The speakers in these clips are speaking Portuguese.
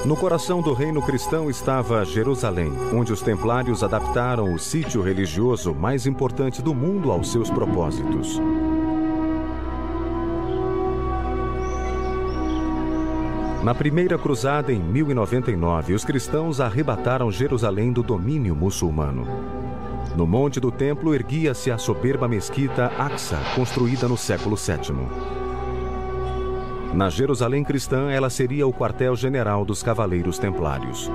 No coração do reino cristão estava Jerusalém, onde os templários adaptaram o sítio religioso mais importante do mundo aos seus propósitos. Na primeira cruzada, em 1099, os cristãos arrebataram Jerusalém do domínio muçulmano. No monte do templo erguia-se a soberba mesquita Aqsa, construída no século VII. Na Jerusalém cristã, ela seria o quartel-general dos Cavaleiros Templários.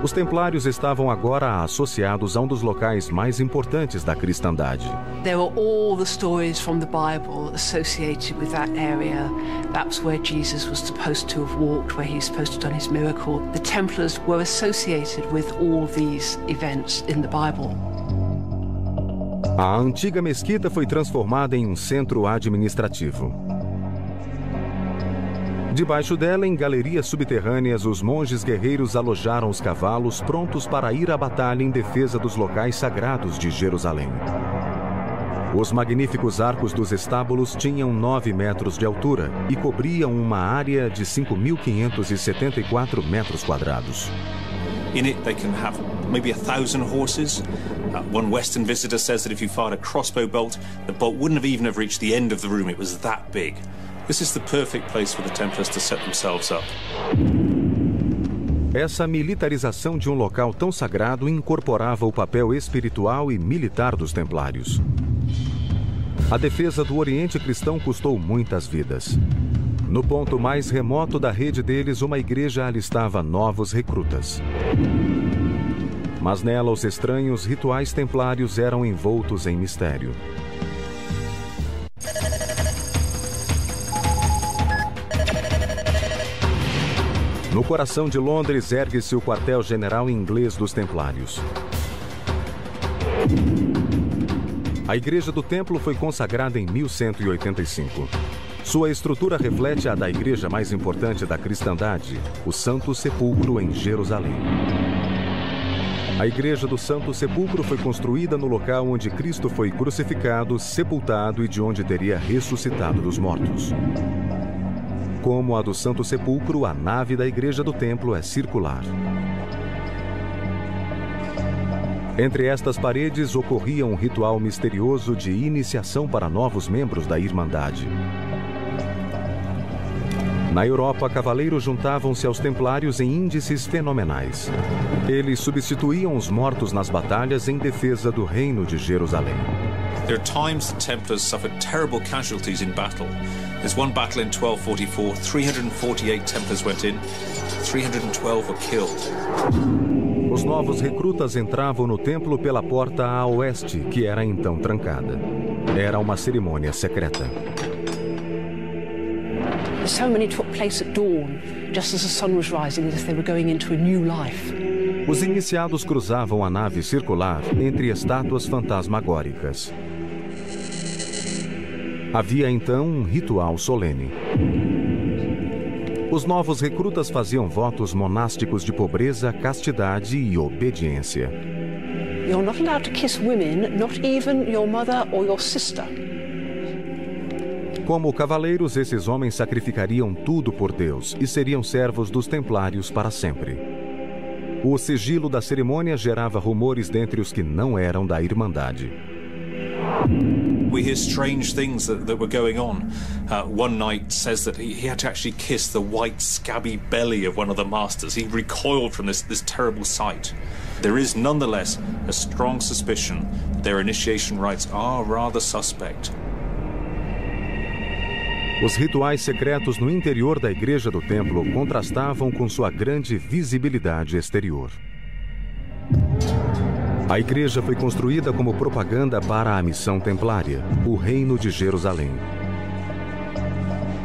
Os Templários estavam agora associados a um dos locais mais importantes da cristandade. There were all the stories from the Bible associated with that area. That's where Jesus was supposed to have walked, where he was supposed to have done his miracle. The Templars were associated with all these events in the Bible. A antiga mesquita foi transformada em um centro administrativo. Debaixo dela, em galerias subterrâneas, os monges guerreiros alojaram os cavalos prontos para ir à batalha em defesa dos locais sagrados de Jerusalém. Os magníficos arcos dos estábulos tinham 9 metros de altura e cobriam uma área de 5.574 metros quadrados. In it, they can have maybe 1,000 horses. One Western visitor says that if you fired a crossbow bolt, the bolt wouldn't have even reached the end of the room. It was that big. This is the perfect place for the Templars to set themselves up. Essa militarização de um local tão sagrado incorporava o papel espiritual e militar dos Templários. A defesa do Oriente cristão custou muitas vidas. No ponto mais remoto da rede deles, uma igreja alistava novos recrutas. Mas nela, os estranhos rituais templários eram envoltos em mistério. No coração de Londres ergue-se o quartel-general inglês dos Templários. A Igreja do Templo foi consagrada em 1185. Sua estrutura reflete a da igreja mais importante da cristandade, o Santo Sepulcro em Jerusalém. A Igreja do Santo Sepulcro foi construída no local onde Cristo foi crucificado, sepultado e de onde teria ressuscitado dos mortos. Como a do Santo Sepulcro, a nave da Igreja do Templo é circular. Entre estas paredes ocorria um ritual misterioso de iniciação para novos membros da Irmandade. Na Europa, cavaleiros juntavam-se aos templários em índices fenomenais. Eles substituíam os mortos nas batalhas em defesa do reino de Jerusalém. There are times the Templars suffered terrible casualties in battle. There's one battle in 1244, 348 Templars went in, 312 were killed. Os novos recrutas entravam no templo pela porta a oeste, que era então trancada. Era uma cerimônia secreta. The ceremony took place at dawn, just as the sun was rising, as if they were going into a new life. Os iniciados cruzavam a nave circular entre estátuas fantasmagóricas. Havia então um ritual solene. Os novos recrutas faziam votos monásticos de pobreza, castidade e obediência. You're not allowed to kiss women, not even your mother or your sister. Como cavaleiros, esses homens sacrificariam tudo por Deus e seriam servos dos templários para sempre. O sigilo da cerimônia gerava rumores dentre os que não eram da Irmandade. We hear strange things that were going on. One knight says that he had to actually kiss the white, scabby belly of one of the masters. He recoiled from this terrible sight. There is nonetheless a strong suspicion that their initiation rites are rather suspect. Os rituais secretos no interior da Igreja do Templo contrastavam com sua grande visibilidade exterior. A igreja foi construída como propaganda para a missão templária, o Reino de Jerusalém.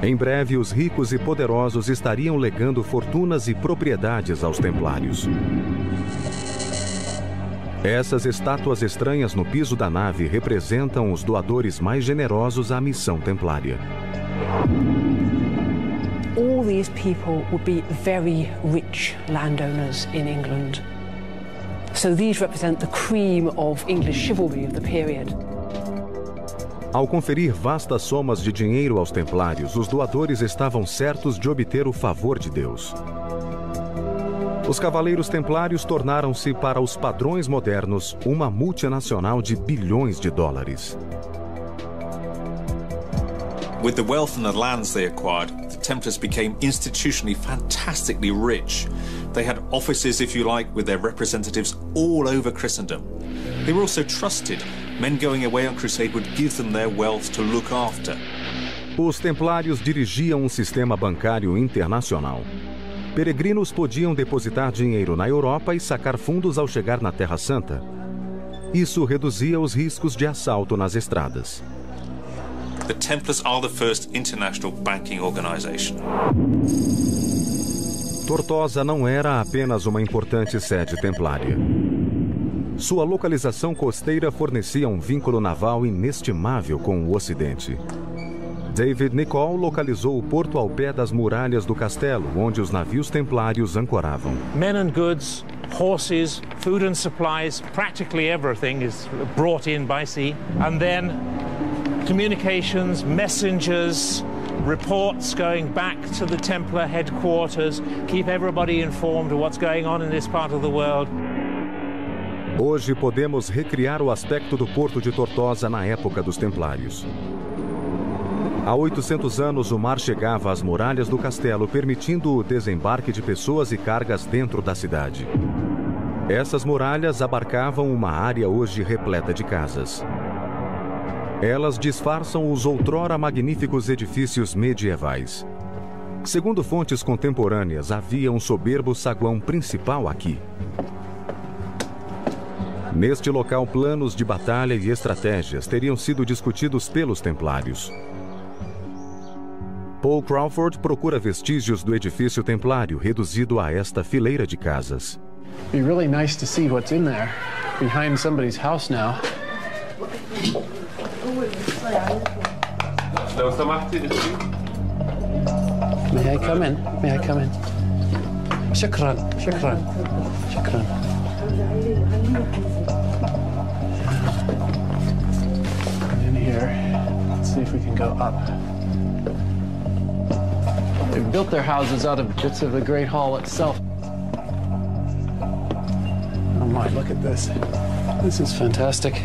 Em breve, os ricos e poderosos estariam legando fortunas e propriedades aos templários. Essas estátuas estranhas no piso da nave representam os doadores mais generosos à missão templária. All these people would be very rich landowners in England. So these represent the cream of English chivalry of the period. Ao conferir vastas somas de dinheiro aos templários, os doadores estavam certos de obter o favor de Deus. Os cavaleiros templários tornaram-se, para os padrões modernos, uma multinacional de bilhões de dólares. With the wealth and the lands they acquired, the Templars became institutionally fantastically rich. They had offices, if you like, with their representatives all over Christendom. They were also trusted. Men going away on crusade would give them their wealth to look after. Os templários dirigiam um sistema bancário internacional. Peregrinos podiam depositar dinheiro na Europa e sacar fundos ao chegar na Terra Santa. Isso reduzia os riscos de assalto nas estradas. The Templars are the first international banking organization. Tortosa não era apenas uma importante sede templária. Sua localização costeira fornecia um vínculo naval inestimável com o Ocidente. David Nicholl localizou o porto ao pé das muralhas do castelo, onde os navios templários ancoravam. Men and goods, horses, food and supplies, practically everything is brought in by sea. And then communications, messengers, reports going back to the Templar headquarters, keep everybody informed of what's going on in this part of the world. Hoje podemos recriar o aspecto do porto de Tortosa na época dos Templários. Há 800 anos, o mar chegava às muralhas do castelo, permitindo o desembarque de pessoas e cargas dentro da cidade. Essas muralhas abarcavam uma área hoje repleta de casas. Elas disfarçam os outrora magníficos edifícios medievais. Segundo fontes contemporâneas, havia um soberbo saguão principal aqui. Neste local, planos de batalha e estratégias teriam sido discutidos pelos templários. Paul Crawford procura vestígios do edifício templário, reduzido a esta fileira de casas. It'd be really nice to see what's in there, behind somebody's house now. May I come in? May I come in? Shukran, shukran, shukran. In here, let's see if we can go up. They've built their houses out of bits of the Great Hall itself. Oh my, look at this. This is fantastic.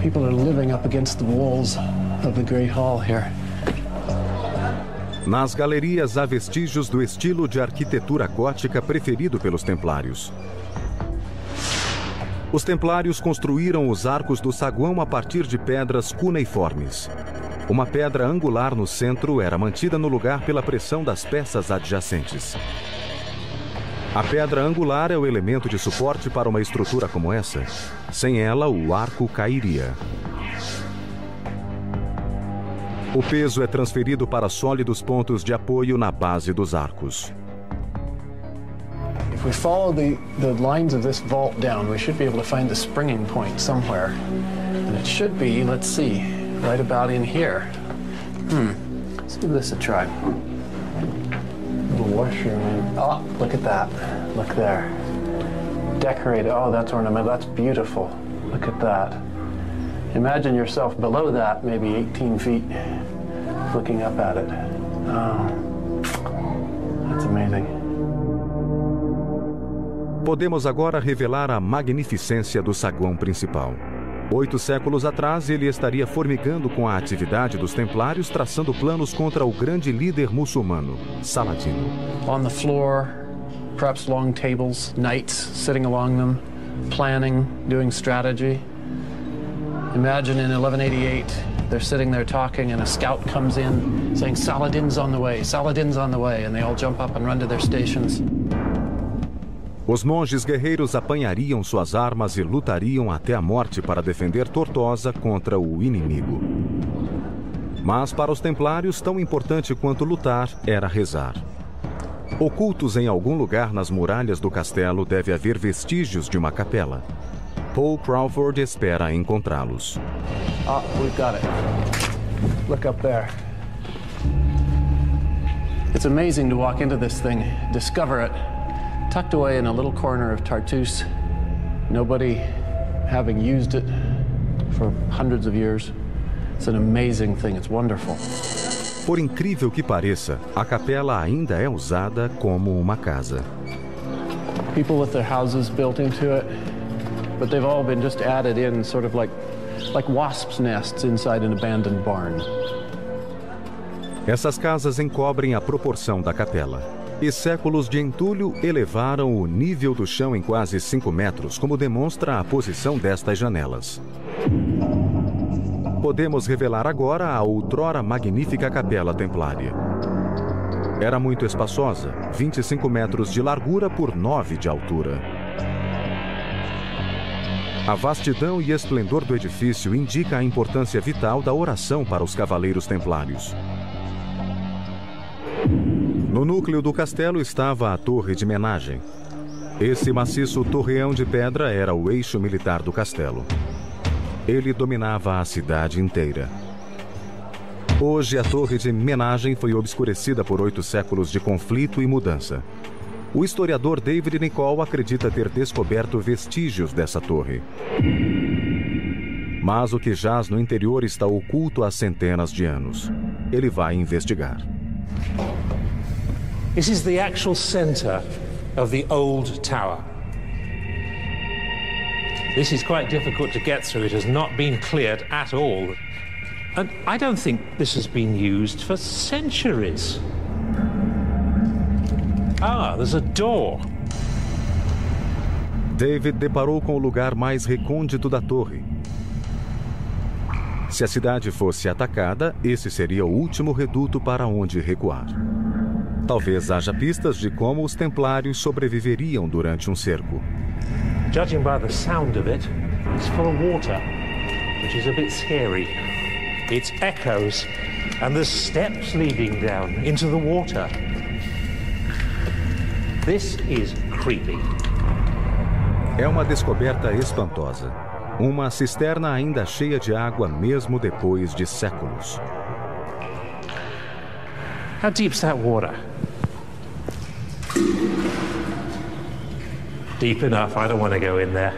People are living up against the walls of the Great Hall here. Nas galerias há vestígios do estilo de arquitetura gótica preferido pelos templários. Os templários construíram os arcos do saguão a partir de pedras cuneiformes. Uma pedra angular no centro era mantida no lugar pela pressão das peças adjacentes. A pedra angular é o elemento de suporte para uma estrutura como essa. Sem ela, o arco cairia. O peso é transferido para sólidos pontos de apoio na base dos arcos. If we follow the lines of this vault down, we should be able to find the springing point somewhere. And it should be, let's see, right about in here. Let's give this a try. Little washroom. Oh, look at that. Look there. Decorated. Oh, that's ornamental. That's beautiful. Look at that. Imagine yourself below that, maybe 18 feet, looking up at it. Oh, that's amazing. Podemos agora revelar a magnificência do saguão principal. 8 séculos atrás, ele estaria formigando com a atividade dos templários, traçando planos contra o grande líder muçulmano, Saladino. On the floor, perhaps long tables, knights sitting along them, planning, doing strategy. Imagine in 1188, they're sitting there talking and a scout comes in saying, Saladin's on the way, Saladin's on the way, and they all jump up and run to their stations. Os monges guerreiros apanhariam suas armas e lutariam até a morte para defender Tortosa contra o inimigo. Mas para os templários, tão importante quanto lutar era rezar. Ocultos em algum lugar nas muralhas do castelo, deve haver vestígios de uma capela. Paul Crawford espera encontrá-los. Ah, we've got it. Look up there. It's amazing to walk into this thing, discover it, tucked away in a little corner of Tartus, nobody having used it for hundreds of years. It's an amazing thing. It's wonderful. Por incrível que pareça, a capela ainda é usada como uma casa. People with their houses built into it, but they've all been just added in, sort of like wasps' nests inside an abandoned barn. Essas casas encobrem a proporção da capela. E séculos de entulho elevaram o nível do chão em quase 5 metros, como demonstra a posição destas janelas. Podemos revelar agora a outrora magnífica capela templária. Era muito espaçosa, 25 metros de largura por 9 de altura. A vastidão e esplendor do edifício indica a importância vital da oração para os cavaleiros templários. No núcleo do castelo estava a Torre de Menagem. Esse maciço torreão de pedra era o eixo militar do castelo. Ele dominava a cidade inteira. Hoje, a Torre de Menagem foi obscurecida por 8 séculos de conflito e mudança. O historiador David Nicholl acredita ter descoberto vestígios dessa torre. Mas o que jaz no interior está oculto há centenas de anos. Ele vai investigar. This is the actual center of the old tower. This is quite difficult to get through. It has not been cleared at all. And I don't think this has been used for centuries. Ah, there's a door. David deparou com o lugar mais recôndito da torre. Se a cidade fosse atacada, esse seria o último reduto para onde recuar. Talvez haja pistas de como os templários sobreviveriam durante um cerco. Judging by the sound of it, it's full of water, which is a bit scary. It's echoes, and there's steps leading down into the water. This is creepy. É uma descoberta espantosa. Uma cisterna ainda cheia de água mesmo depois de séculos. How deep's that water? Deep enough, I don't want to go in there.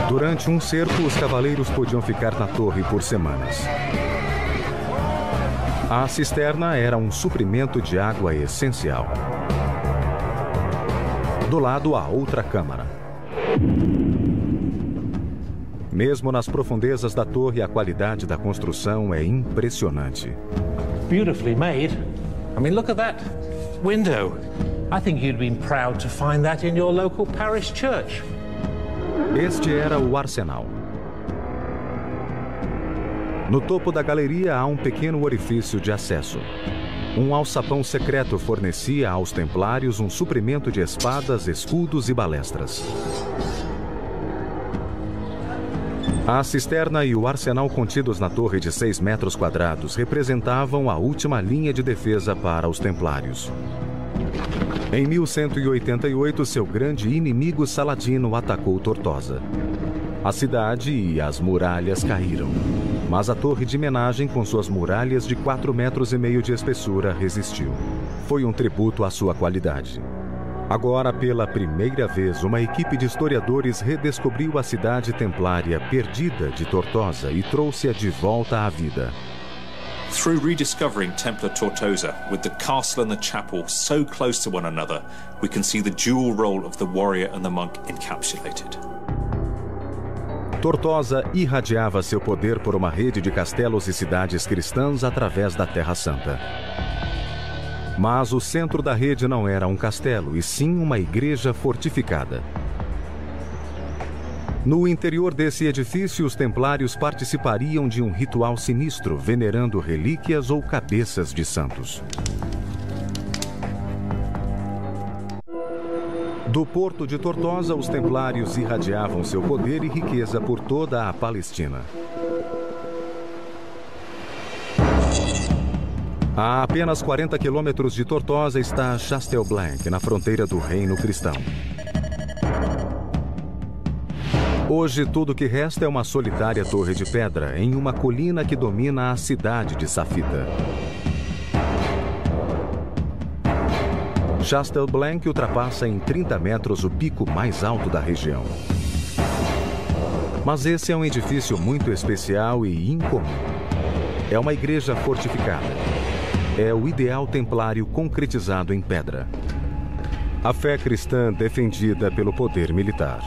Durante um cerco, os cavaleiros podiam ficar na torre por semanas. A cisterna era um suprimento de água essencial. Do lado, há outra câmara. Mesmo nas profundezas da torre, a qualidade da construção é impressionante. Beautifully made. I mean, look at that window. I think you'd been proud to find that in your local parish church. Este era o arsenal. No topo da galeria há um pequeno orifício de acesso. Um alçapão secreto fornecia aos templários um suprimento de espadas, escudos e balestras. A cisterna e o arsenal contidos na torre de 6 metros quadrados representavam a última linha de defesa para os templários. Em 1188, seu grande inimigo Saladino atacou Tortosa. A cidade e as muralhas caíram, mas a Torre de Menagem, com suas muralhas de 4,5 metros de espessura, resistiu. Foi um tributo à sua qualidade. Agora, pela primeira vez, uma equipe de historiadores redescobriu a cidade templária perdida de Tortosa e trouxe-a de volta à vida. Through rediscovering Templar Tortosa, with the castle and the chapel so close to one another, we can see the dual role of the warrior and the monk encapsulated. Tortosa irradiava seu poder por uma rede de castelos e cidades cristãs através da Terra Santa. Mas o centro da rede não era um castelo, e sim uma igreja fortificada. No interior desse edifício, os templários participariam de um ritual sinistro, venerando relíquias ou cabeças de santos. Do porto de Tortosa, os templários irradiavam seu poder e riqueza por toda a Palestina. A apenas 40 quilômetros de Tortosa está Chastelblanc, na fronteira do Reino Cristão. Hoje, tudo que resta é uma solitária torre de pedra em uma colina que domina a cidade de Safita. Chastelblanc ultrapassa em 30 metros o pico mais alto da região. Mas esse é um edifício muito especial e incomum. É uma igreja fortificada. É o ideal templário concretizado em pedra. A fé cristã defendida pelo poder militar.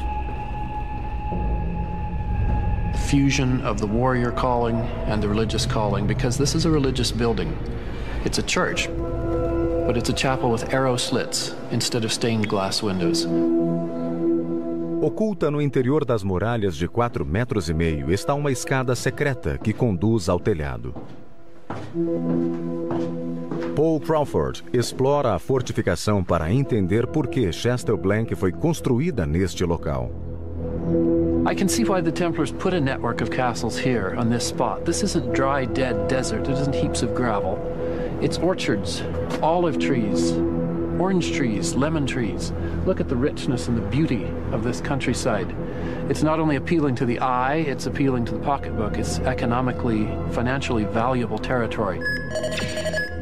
Fusion of the warrior calling and the religious calling, because this is a religious building. It's a church, but it's a chapel with arrow slits instead of stained glass windows. Oculta no interior das muralhas de 4,5 metros está uma escada secreta que conduz ao telhado. Paul Crawford explora a fortificação para entender por que Castle-Blanc foi construída neste local. I can see why the Templars put a network of castles here on this spot. This isn't dry, dead desert. It isn't heaps of gravel. It's orchards, olive trees, orange trees, lemon trees. Look at the richness and the beauty of this countryside. It's not only appealing to the eye, it's appealing to the pocketbook. It's economically, financially valuable territory.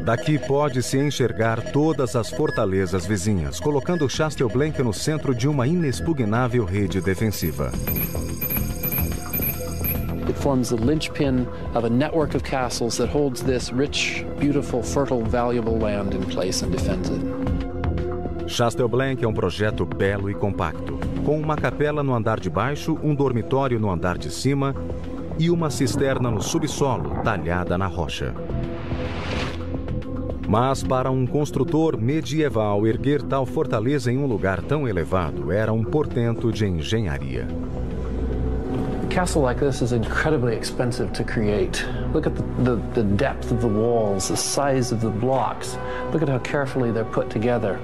Daqui pode-se enxergar todas as fortalezas vizinhas, colocando Castle-Blanc no centro de uma inexpugnável rede defensiva. It forms the linchpin of a network of castles that holds this rich, beautiful, fertile, valuable land in place and defends it. Castle-Blanc é um projeto belo e compacto, com uma capela no andar de baixo, um dormitório no andar de cima e uma cisterna no subsolo, talhada na rocha. Mas para um construtor medieval, erguer tal fortaleza em um lugar tão elevado era um portento de engenharia. A castle like this is incredibly expensive to create. Look at the depth of the walls, the size of the blocks. Look at how carefully they're put together.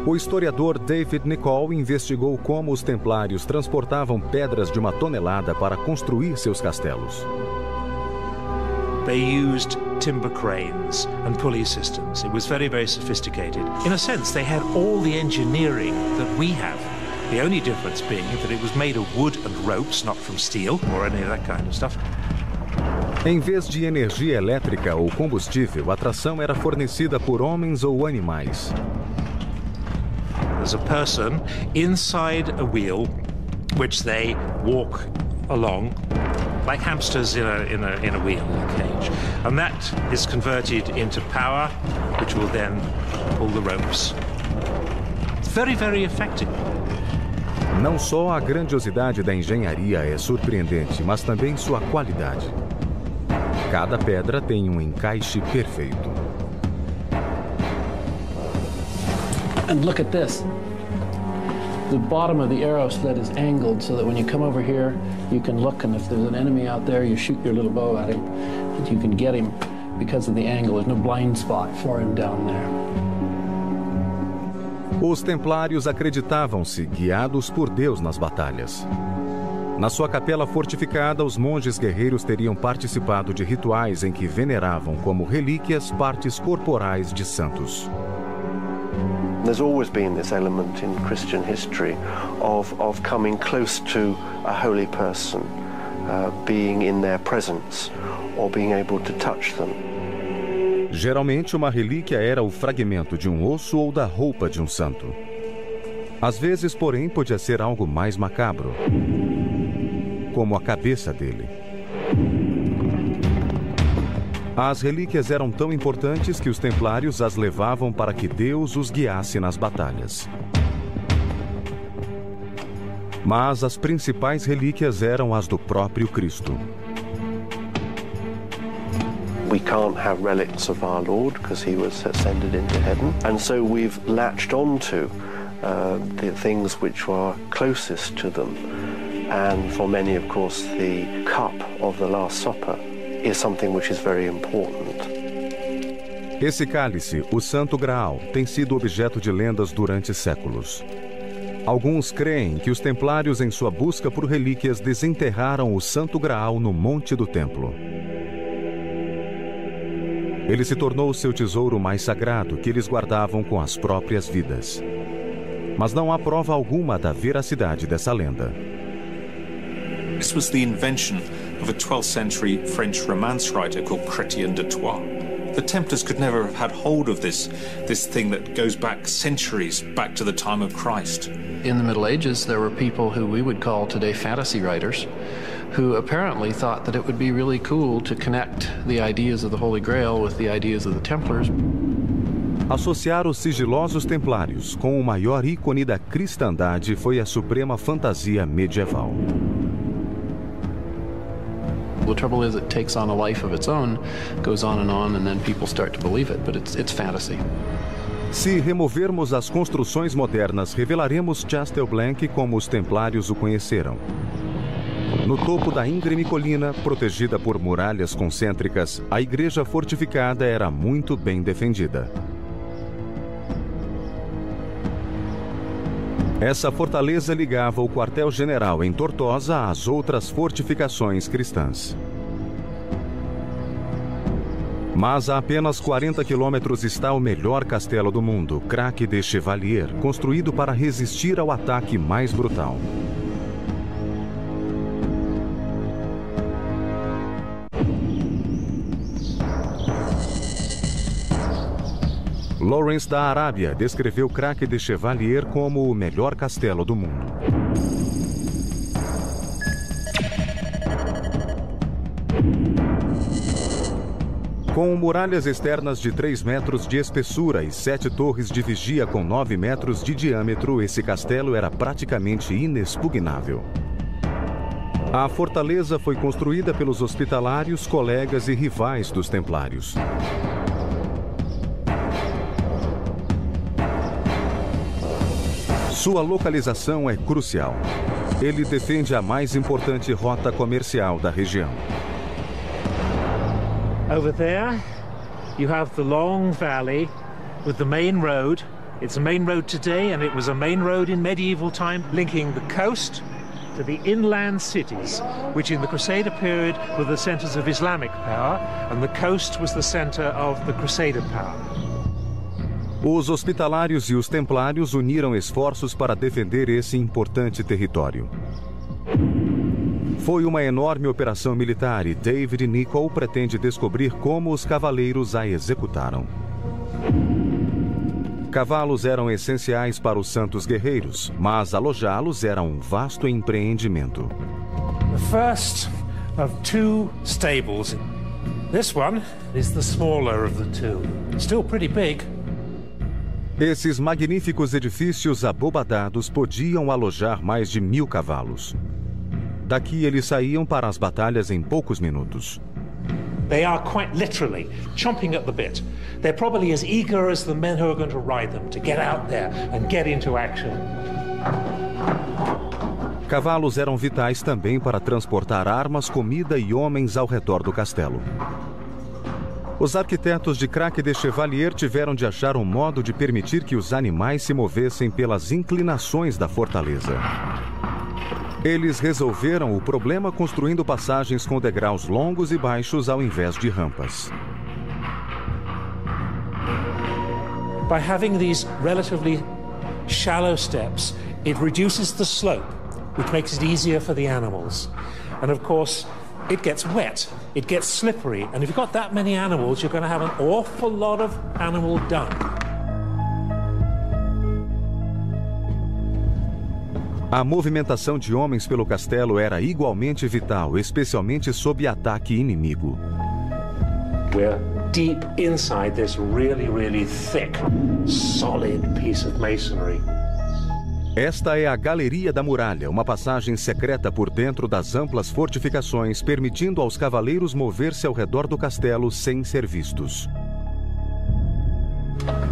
O historiador David Nicol investigou como os templários transportavam pedras de 1 tonelada para construir seus castelos. They used timber cranes and pulley systems. It was very, very sophisticated. In a sense, they had all the engineering that we have. The only difference being that it was made of wood and ropes, not from steel or any of that kind of stuff. Em vez de energia elétrica ou combustível, a tração era fornecida por homens ou animais. There's a person inside a wheel, which they walk along, like hamsters in a wheel, in a cage. And that is converted into power, which will then pull the ropes. It's very, very effective. Não só a grandiosidade da engenharia é surpreendente, mas também sua qualidade. Cada pedra tem um encaixe perfeito. And look at this. The bottom of the arrow slit is angled so that when you come over here, you can look, and if there's an enemy out there, you shoot your little bow at him, and you can get him because of the angle. There's no blind spot for him down there. Os templários acreditavam-se guiados por Deus nas batalhas. Na sua capela fortificada, os monges guerreiros teriam participado de rituais em que veneravam como relíquias partes corporais de santos. There's always been this element in Christian history of coming close to a holy person, being in their presence or being able to touch them. Geralmente, uma relíquia era o fragmento de um osso ou da roupa de um santo. Às vezes, porém, podia ser algo mais macabro, como a cabeça dele. As relíquias eram tão importantes que os templários as levavam para que Deus os guiasse nas batalhas. Mas as principais relíquias eram as do próprio Cristo. We can't have relics of our Lord because he was ascended into heaven, and so we've latched onto the things which were closest to them. And for many, of course, the cup of the Last Supper is something which is very important. Esse cálice, o Santo Graal, tem sido objeto de lendas durante séculos. Alguns creem que os templários, em sua busca por relíquias, desenterraram o Santo Graal no monte do templo. Ele se tornou seu tesouro mais sagrado, que eles guardavam com as próprias vidas. Mas não há prova alguma da veracidade dessa lenda. This was the invention of a 12th century French romance writer called Chrétien de Troyes. The Templars could never have had hold of this thing that goes back centuries, back to the time of Christ. In the Middle Ages, there were people who we would call today fantasy writers, who apparently thought that it would be really cool to connect the ideas of the Holy Grail with the ideas of the Templars. Associar os sigilosos templários com o maior ícone da cristandade foi a suprema fantasia medieval. The trouble is it takes on a life of its own, goes on, and then people start to believe it, but it's fantasy. Se removermos as construções modernas, revelaremos Castelblanc como os templários o conheceram. No topo da íngreme colina, protegida por muralhas concêntricas, a igreja fortificada era muito bem defendida. Essa fortaleza ligava o quartel-general em Tortosa às outras fortificações cristãs. Mas a apenas 40 quilômetros está o melhor castelo do mundo, Crac de Chevalier, construído para resistir ao ataque mais brutal. Lawrence da Arábia descreveu Crac de Chevalier como o melhor castelo do mundo. Com muralhas externas de 3 metros de espessura e 7 torres de vigia com 9 metros de diâmetro, esse castelo era praticamente inexpugnável. A fortaleza foi construída pelos hospitalários, colegas e rivais dos templários. Sua localização é crucial. Ele defende a mais importante rota comercial da região. Over there, you have the long valley with the main road. It's a main road today, and it was a main road in medieval time, linking the coast to the inland cities, which in the Crusader period were the centers of Islamic power, and the coast was the center of the Crusader power. Os hospitalários e os templários uniram esforços para defender esse importante território. Foi uma enorme operação militar e David Nicholl pretende descobrir como os cavaleiros a executaram. Cavalos eram essenciais para os santos guerreiros, mas alojá-los era um vasto empreendimento. The first of 2 stables. This one is the smaller of the 2. Still pretty big. Esses magníficos edifícios abobadados podiam alojar mais de 1000 cavalos. Daqui eles saíam para as batalhas em poucos minutos. They are quite literally chomping at the bit. They're probably as eager as the men who are going to ride them to get out there and get into action. Cavalos eram vitais também para transportar armas, comida e homens ao redor do castelo. Os arquitetos de Crac de Chevalier tiveram de achar um modo de permitir que os animais se movessem pelas inclinações da fortaleza. Eles resolveram o problema construindo passagens com degraus longos e baixos ao invés de rampas. By having these relatively shallow steps, it reduces the slope, which makes it easier for the animals. And of course, it gets wet, it gets slippery, and if you've got that many animals, you're going to have an awful lot of animal dung. A movimentação de homens pelo castelo era igualmente vital, especialmente sob ataque inimigo. We're deep inside this really, really thick, solid piece of masonry. Esta é a Galeria da Muralha, uma passagem secreta por dentro das amplas fortificações, permitindo aos cavaleiros mover-se ao redor do castelo sem ser vistos.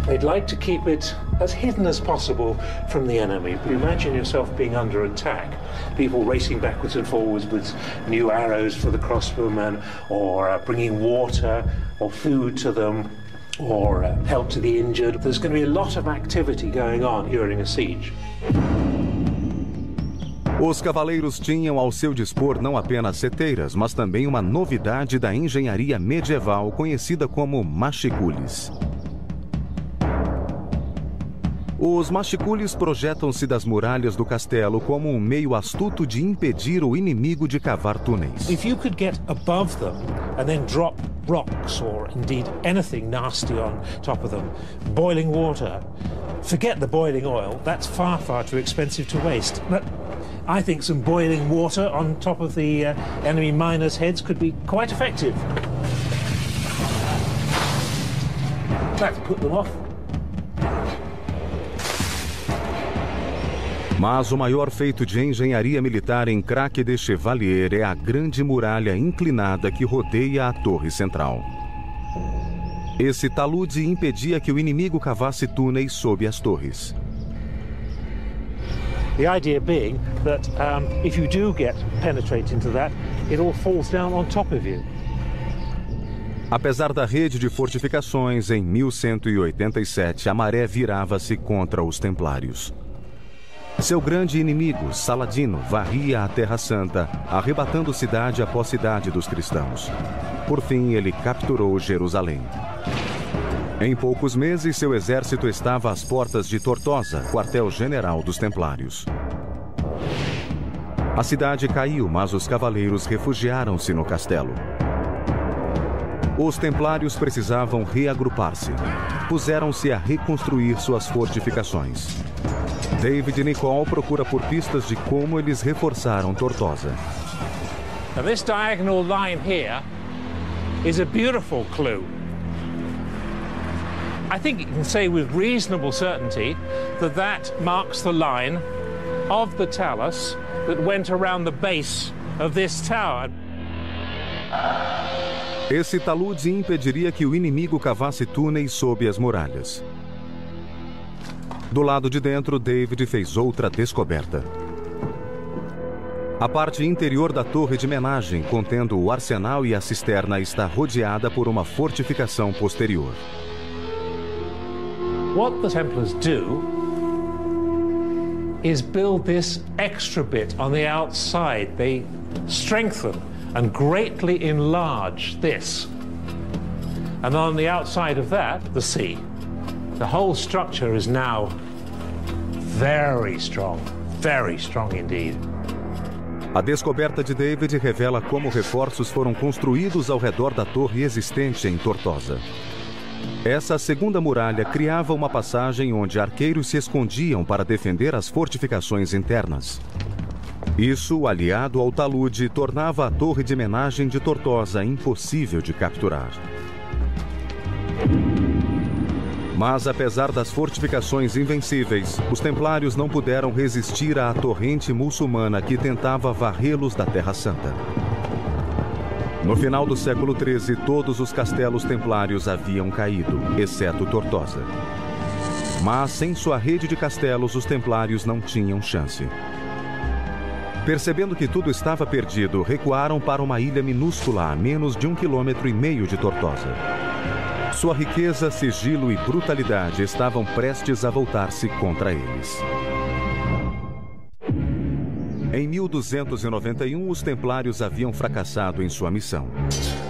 They'd like to keep it as hidden as possible from the enemy. But imagine yourself being under attack. People racing backwards and forwards with new arrows for the crossbowmen, or bringing water or food to them, or help to the injured. There's going to be a lot of activity going on during a siege. Os cavaleiros tinham ao seu dispor não apenas seteiras, mas também uma novidade da engenharia medieval conhecida como machicules. Os machicules projetam-se das muralhas do castelo como um meio astuto de impedir o inimigo de cavar túneis. If you could get above them and then drop rocks or indeed anything nasty on top of them, boiling water, forget the boiling oil, that's far, far too expensive to waste. But I think some boiling water on top of the enemy miners' heads could be quite effective. Let's put them off. Mas o maior feito de engenharia militar em Craque de Chevalier é a grande muralha inclinada que rodeia a torre central. Esse talude impedia que o inimigo cavasse túneis sob as torres. The idea being that if you do penetrate into that, it all falls down on top of you. Apesar da rede de fortificações, em 1187 a maré virava-se contra os templários. Seu grande inimigo, Saladino, varria a Terra Santa, arrebatando cidade após cidade dos cristãos. Por fim, ele capturou Jerusalém. Em poucos meses, seu exército estava às portas de Tortosa, quartel-general dos templários. A cidade caiu, mas os cavaleiros refugiaram-se no castelo. Os templários precisavam reagrupar-se. Puseram-se a reconstruir suas fortificações. David Nicol procura por pistas de como eles reforçaram Tortosa. Now this diagonal line here is a beautiful clue. I think you can say with reasonable certainty that that marks the line of the talus that went around the base of this tower. Esse talude impediria que o inimigo cavasse túneis sob as muralhas. Do lado de dentro, David fez outra descoberta. A parte interior da torre de menagem, contendo o arsenal e a cisterna, está rodeada por uma fortificação posterior. What the Templars do is build this extra bit on the outside. They strengthen and greatly enlarge this. And on the outside of that, the sea. The whole structure is now very strong indeed. A descoberta de David revela como reforços foram construídos ao redor da torre existente em Tortosa. Essa segunda muralha criava uma passagem onde arqueiros se escondiam para defender as fortificações internas. Isso, aliado ao talude, tornava a torre de menagem de Tortosa impossível de capturar. Mas, apesar das fortificações invencíveis, os templários não puderam resistir à torrente muçulmana que tentava varrê-los da Terra Santa. No final do século XIII, todos os castelos templários haviam caído, exceto Tortosa. Mas, sem sua rede de castelos, os templários não tinham chance. Percebendo que tudo estava perdido, recuaram para uma ilha minúscula a menos de 1,5 km de Tortosa. Sua riqueza, sigilo e brutalidade estavam prestes a voltar-se contra eles. Em 1291, os templários haviam fracassado em sua missão: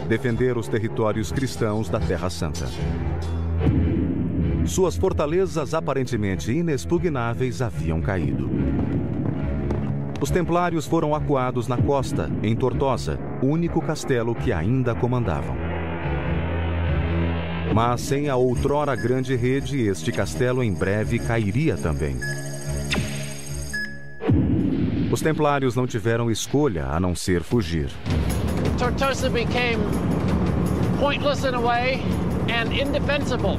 defender os territórios cristãos da Terra Santa. Suas fortalezas aparentemente inexpugnáveis haviam caído. Os templários foram acuados na costa, em Tortosa, único castelo que ainda comandavam. Mas sem a outrora grande rede, este castelo em breve cairia também. Os templários não tiveram escolha a não ser fugir. Tortosa became pointless in a way and indefensible.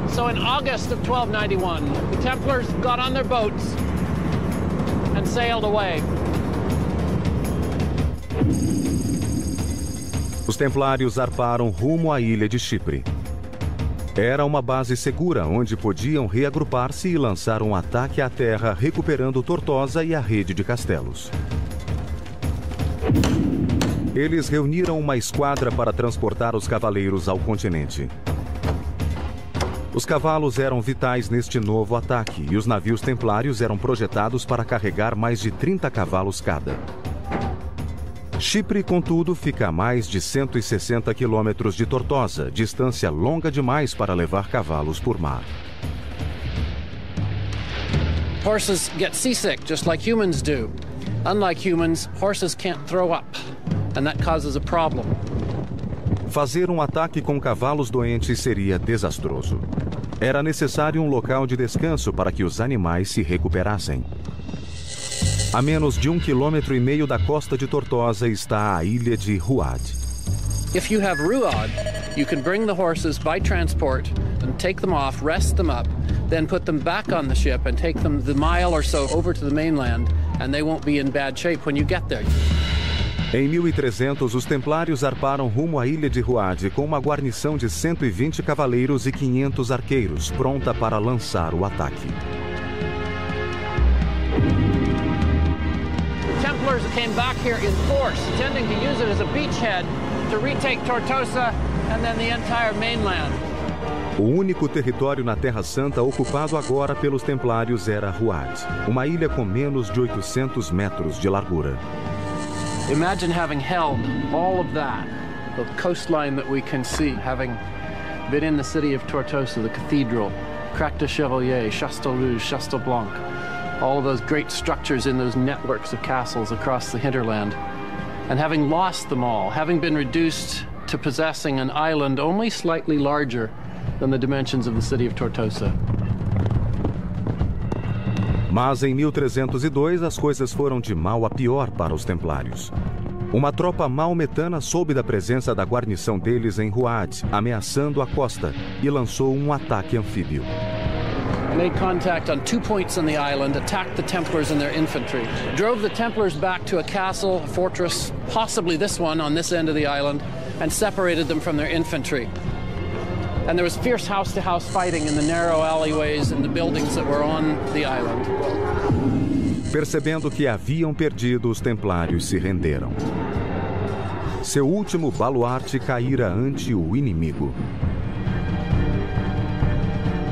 So in August of 1291, the Templars got on their boats and sailed away. Os templários zarparam rumo à ilha de Chipre. Era uma base segura onde podiam reagrupar-se e lançar um ataque à terra, recuperando Tortosa e a rede de castelos. Eles reuniram uma esquadra para transportar os cavaleiros ao continente. Os cavalos eram vitais neste novo ataque e os navios templários eram projetados para carregar mais de 30 cavalos cada. Chipre, contudo, fica a mais de 160 quilômetros de Tortosa, distância longa demais para levar cavalos por mar. Horses get seasick just like humans do. Unlike humans, horses can't throw up, and that causes a problem. Fazer um ataque com cavalos doentes seria desastroso. Era necessário um local de descanso para que os animais se recuperassem. A menos de 1,5 km da costa de Tortosa está a ilha de Ruad. If you have Ruad, you can bring the horses by transport and take them off, rest them up, then put them back on the ship and take them the mile or so over to the mainland, and they won't be in bad shape when you get there. Em 1300, os templários zarparam rumo à ilha de Ruad com uma guarnição de 120 cavaleiros e 500 arqueiros, pronta para lançar o ataque. Templars came back here in force, intending to use it as a beachhead to retake Tortosa and then the entire mainland. O único território na Terra Santa ocupado agora pelos templários era Ruad, uma ilha com menos de 800 metros de largura. Imagine having held all of that, the coastline that we can see, having been in the city of Tortosa, the cathedral, Crac de Chevalier, Chastel Rouge, Chastel Blanc, all of those great structures in those networks of castles across the hinterland, and having lost them all, having been reduced to possessing an island only slightly larger than the dimensions of the city of Tortosa. Mas em 1302 as coisas foram de mal a pior para os templários. Uma tropa maometana soube da presença da guarnição deles em Ruad, ameaçando a costa, e lançou um ataque anfíbio. Made contact on 2 points on the island, attacked the Templars and their infantry, drove the Templars back to a castle, a fortress, possibly this one on this end of the island, and separated them from their infantry. And there was fierce house-to-house fighting in the narrow alleyways and the buildings that were on the island. Percebendo que haviam perdido, os templários se renderam. Seu último baluarte caíra ante o inimigo.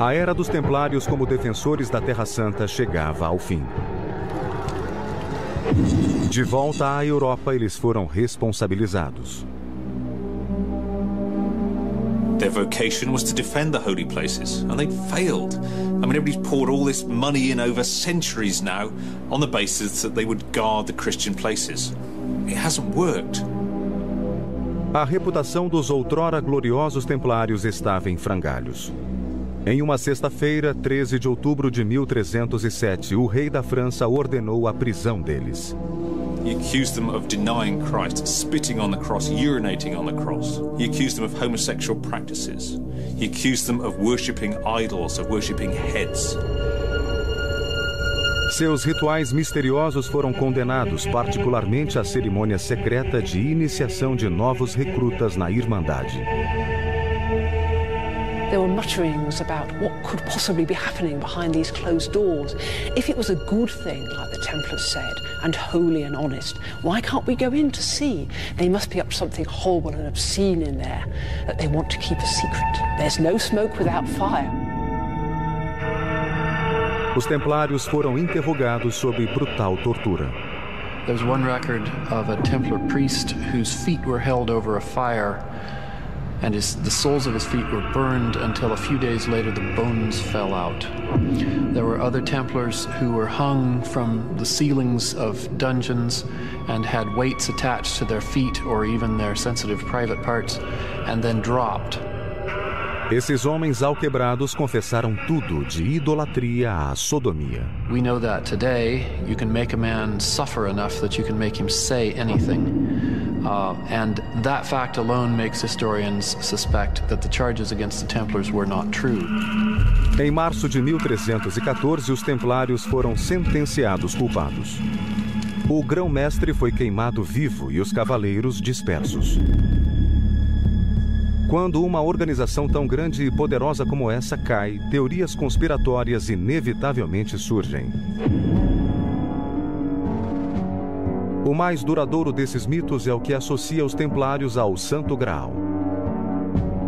A era dos templários como defensores da Terra Santa chegava ao fim. De volta à Europa, eles foram responsabilizados. Their vocation was to defend the holy places, and they'd failed. I mean, everybody's poured all this money in over centuries now on the basis that they would guard the Christian places. It hasn't worked. A reputação dos outrora gloriosos templários estava em frangalhos. Em uma sexta-feira, 13 de outubro de 1307, o rei da França ordenou a prisão deles. He accused them of denying Christ, spitting on the cross, urinating on the cross. He accused them of homosexual practices. He accused them of worshipping idols, of worshipping heads. Seus rituais misteriosos foram condenados, particularmente a cerimônia secreta de iniciação de novos recrutas na Irmandade. There were mutterings about what could possibly be happening behind these closed doors. If it was a good thing, like the Templars said, and holy and honest, why can't we go in to see? They must be up to something horrible and obscene in there that they want to keep a secret. There's no smoke without fire. Os templários foram interrogados sob brutal tortura. There's one record of a Templar priest whose feet were held over a fire, and the soles of his feet were burned until a few days later the bones fell out. There were other Templars who were hung from the ceilings of dungeons and had weights attached to their feet or even their sensitive private parts, and then dropped. Esses homens alquebrados confessaram tudo, de idolatria à sodomia. We know that today you can make a man suffer enough that you can make him say anything. And that fact alone makes historians suspect that the charges against the Templars were not true. Em março de 1314, os templários foram sentenciados culpados. O grão-mestre foi queimado vivo e os cavaleiros dispersos. Quando uma organização tão grande e poderosa como essa cai, teorias conspiratórias inevitavelmente surgem. O mais duradouro desses mitos é o que associa os templários ao Santo Graal.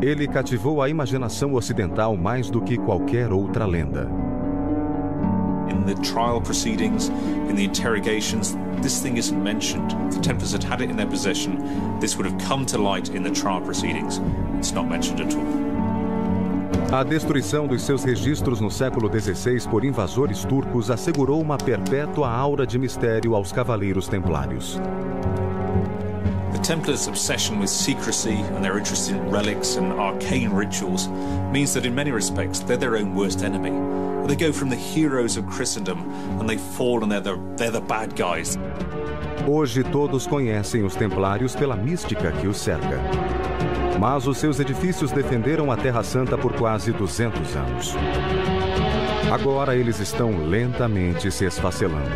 Ele cativou a imaginação ocidental mais do que qualquer outra lenda. In the trial proceedings, in the interrogations, this thing isn't mentioned. If the Templars had had it in their possession, this would have come to light in the trial proceedings. It's not mentioned at all. A destruição dos seus registros no século XVI por invasores turcos assegurou uma perpétua aura de mistério aos cavaleiros templários. The Templars' obsession with secrecy and their interest in relics and arcane rituals means that in many respects they're their own worst enemy. They go from the heroes of Christendom and they fall and they're the bad guys. Hoje todos conhecem os templários pela mística que os cerca. Mas os seus edifícios defenderam a Terra Santa por quase 200 anos. Agora eles estão lentamente se esfacelando.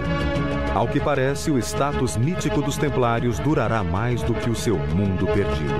Ao que parece, o status mítico dos templários durará mais do que o seu mundo perdido.